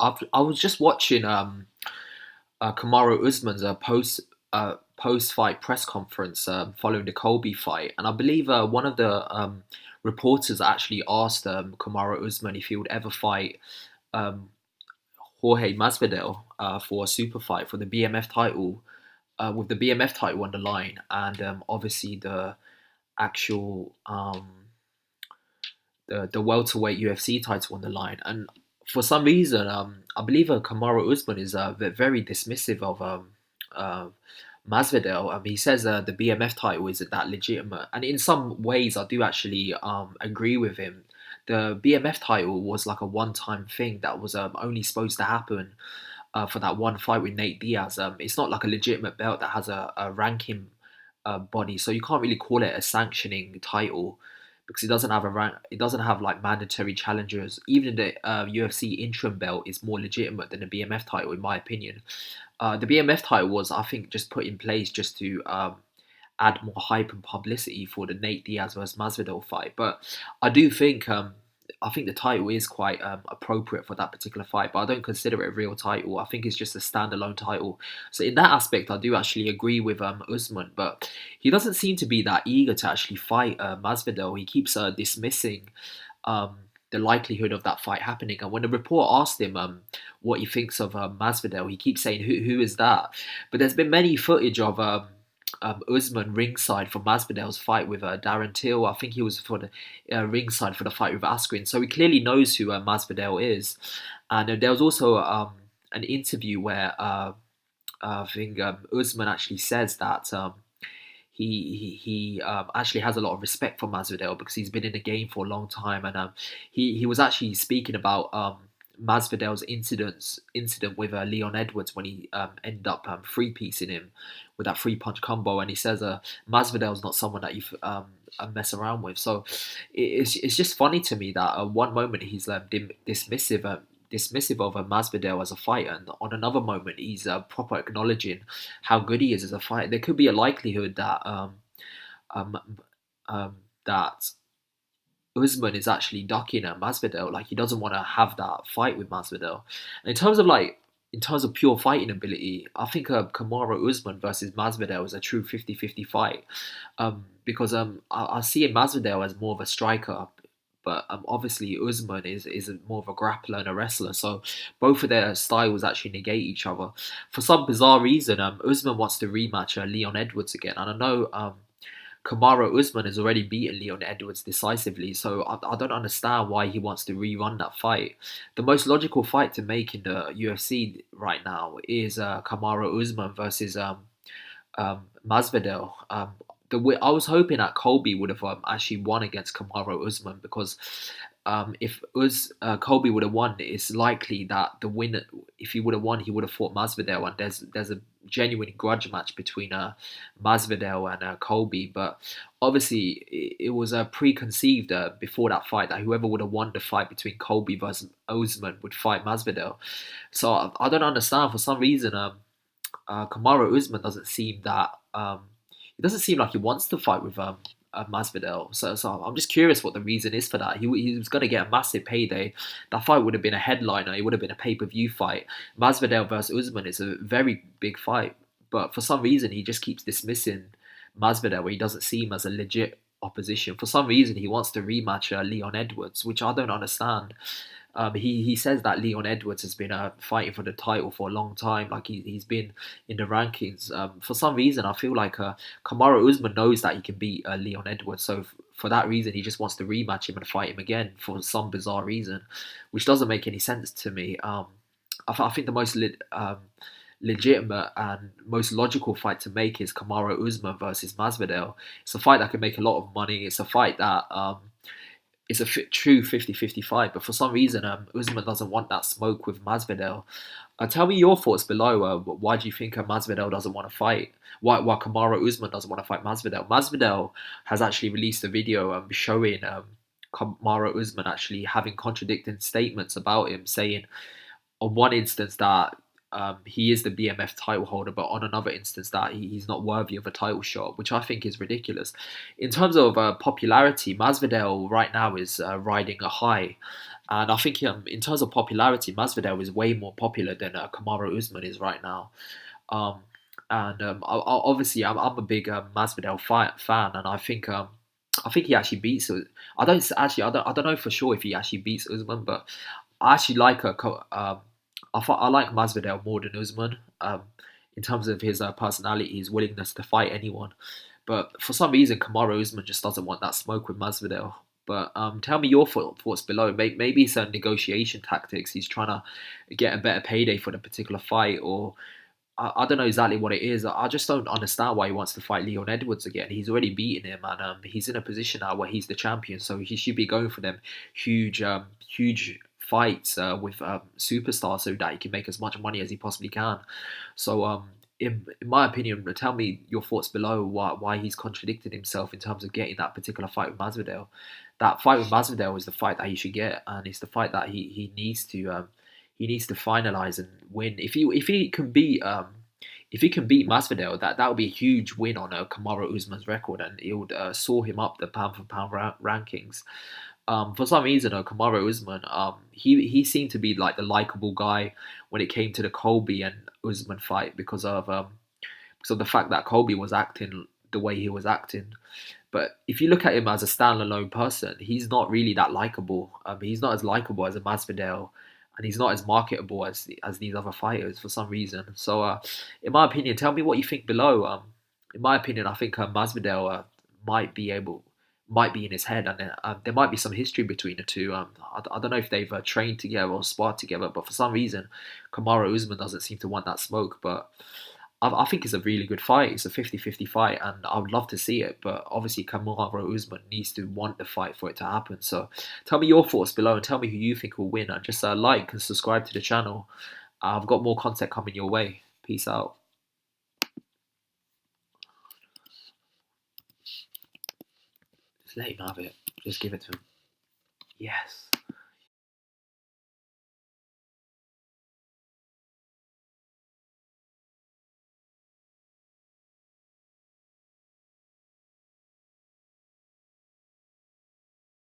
I was just watching Kamaru Usman's post fight press conference following the Colby fight, and I believe one of the reporters actually asked Kamaru Usman if he would ever fight um, Jorge Masvidal for a super fight for the BMF title, with the BMF title on the line, and obviously the actual the welterweight UFC title on the line. And for some reason, I believe Kamaru Usman is very dismissive of uh, Masvidal. He says the BMF title isn't that legitimate, and in some ways, I do actually agree with him. The BMF title was like a one-time thing that was only supposed to happen for that one fight with Nate Diaz. It's not like a legitimate belt that has a ranking body, so you can't really call it a sanctioning title because it doesn't have a rank. It doesn't have like mandatory challengers. Even the UFC interim belt is more legitimate than the BMF title, in my opinion. The BMF title was, I think, just put in place just to add more hype and publicity for the Nate Diaz versus Masvidal fight. But I do think I think the title is quite appropriate for that particular fight, but I don't consider it a real title. I think it's just a standalone title. So in that aspect, I do actually agree with Usman, but he doesn't seem to be that eager to actually fight Masvidal. He keeps dismissing the likelihood of that fight happening. And when the reporter asked him what he thinks of Masvidal, he keeps saying, "Who is that?" But there's been many footage of Usman ringside for Masvidal's fight with Darren Till. I think he was for the ringside for the fight with Askren, so he clearly knows who Masvidal is. And there was also an interview where I think Usman actually says that he actually has a lot of respect for Masvidal because he's been in the game for a long time, and he was actually speaking about Masvidal's incident with Leon Edwards when he ended up free piecing him with that three punch combo, and he says Masvidal's not someone that you mess around with. So it's just funny to me that one moment he's dismissive of Masvidal as a fighter, and on another moment he's proper acknowledging how good he is as a fighter. There could be a likelihood that um, that Usman is actually ducking at Masvidal. Like he doesn't want to have that fight with Masvidal. And in terms of pure fighting ability, I think Kamaru Usman versus Masvidal is a true 50-50 fight. Because I see Masvidal as more of a striker, but obviously Usman is more of a grappler and a wrestler. So both of their styles actually negate each other. For some bizarre reason, Usman wants to rematch Leon Edwards again, and I know Kamaru Usman has already beaten Leon Edwards decisively, so I don't understand why he wants to rerun that fight. The most logical fight to make in the UFC right now is Kamaru Usman versus Masvidal. I was hoping that Colby would have actually won against Kamaru Usman because if Colby would have won, it's likely that the winner, if he would have won, he would have fought Masvidal, and there's a genuine grudge match between Masvidal and Colby. But obviously, it was preconceived before that fight that whoever would have won the fight between Colby versus Usman would fight Masvidal. So I don't understand for some reason. Kamaru Usman doesn't seem that. It doesn't seem like he wants to fight with Masvidal. So I'm just curious what the reason is for that. He was going to get a massive payday. That fight would have been a headliner. It would have been a pay-per-view fight. Masvidal versus Usman is a very big fight, but for some reason he just keeps dismissing Masvidal, where he doesn't see him as a legit opposition. For some reason he wants to rematch Leon Edwards, which I don't understand. He says that Leon Edwards has been fighting for the title for a long time. Like he's been in the rankings. For some reason, I feel like Kamaru Usman knows that he can beat Leon Edwards. So for that reason, he just wants to rematch him and fight him again for some bizarre reason, which doesn't make any sense to me. I think the most legitimate and most logical fight to make is Kamaru Usman versus Masvidal. It's a fight that can make a lot of money. It's a fight that it's a true 50-50 fight, but for some reason, Usman doesn't want that smoke with Masvidal. Tell me your thoughts below. Why do you think Masvidal doesn't want to fight? Why Kamaru Usman doesn't want to fight Masvidal? Masvidal has actually released a video showing Kamaru Usman actually having contradicting statements about him, saying on one instance that he is the BMF title holder, but on another instance that he's not worthy of a title shot, which I think is ridiculous. In terms of popularity, Masvidal right now is riding a high. And I think in terms of popularity, Masvidal is way more popular than Kamaru Usman is right now. Um, obviously, I'm a big Masvidal fan, and I think he actually beats. I don't know for sure if he actually beats Usman, but I actually like I like Masvidal more than Usman. In terms of his personality, his willingness to fight anyone. But for some reason, Kamaru Usman just doesn't want that smoke with Masvidal. But tell me your thoughts below. Maybe it's negotiation tactics. He's trying to get a better payday for the particular fight, or I don't know exactly what it is. I just don't understand why he wants to fight Leon Edwards again. He's already beaten him, and he's in a position now where he's the champion, so he should be going for them huge fights with superstars so that he can make as much money as he possibly can. So, in my opinion, tell me your thoughts below why he's contradicted himself in terms of getting that particular fight with Masvidal. That fight with Masvidal is the fight that he should get, and it's the fight that he needs to finalize and win. If he can beat Masvidal, that would be a huge win on Kamaru Usman's record, and it would soar him up the pound for pound rankings. For some reason, Kamaru Usman, he seemed to be like the likable guy when it came to the Colby and Usman fight because of the fact that Colby was acting the way he was acting. But if you look at him as a standalone person, he's not really that likable. He's not as likable as a Masvidal, and he's not as marketable as these other fighters for some reason. So, in my opinion, tell me what you think below. In my opinion, I think Masvidal might be able might be in his head, and there might be some history between the two. I don't know if they've trained together or sparred together, but for some reason, Kamaru Usman doesn't seem to want that smoke. But I think it's a really good fight. It's a 50-50 fight, and I would love to see it. But obviously, Kamaru Usman needs to want the fight for it to happen. So tell me your thoughts below and tell me who you think will win. And just like and subscribe to the channel. I've got more content coming your way. Peace out. Just let him have it. Just give it to him. Yes.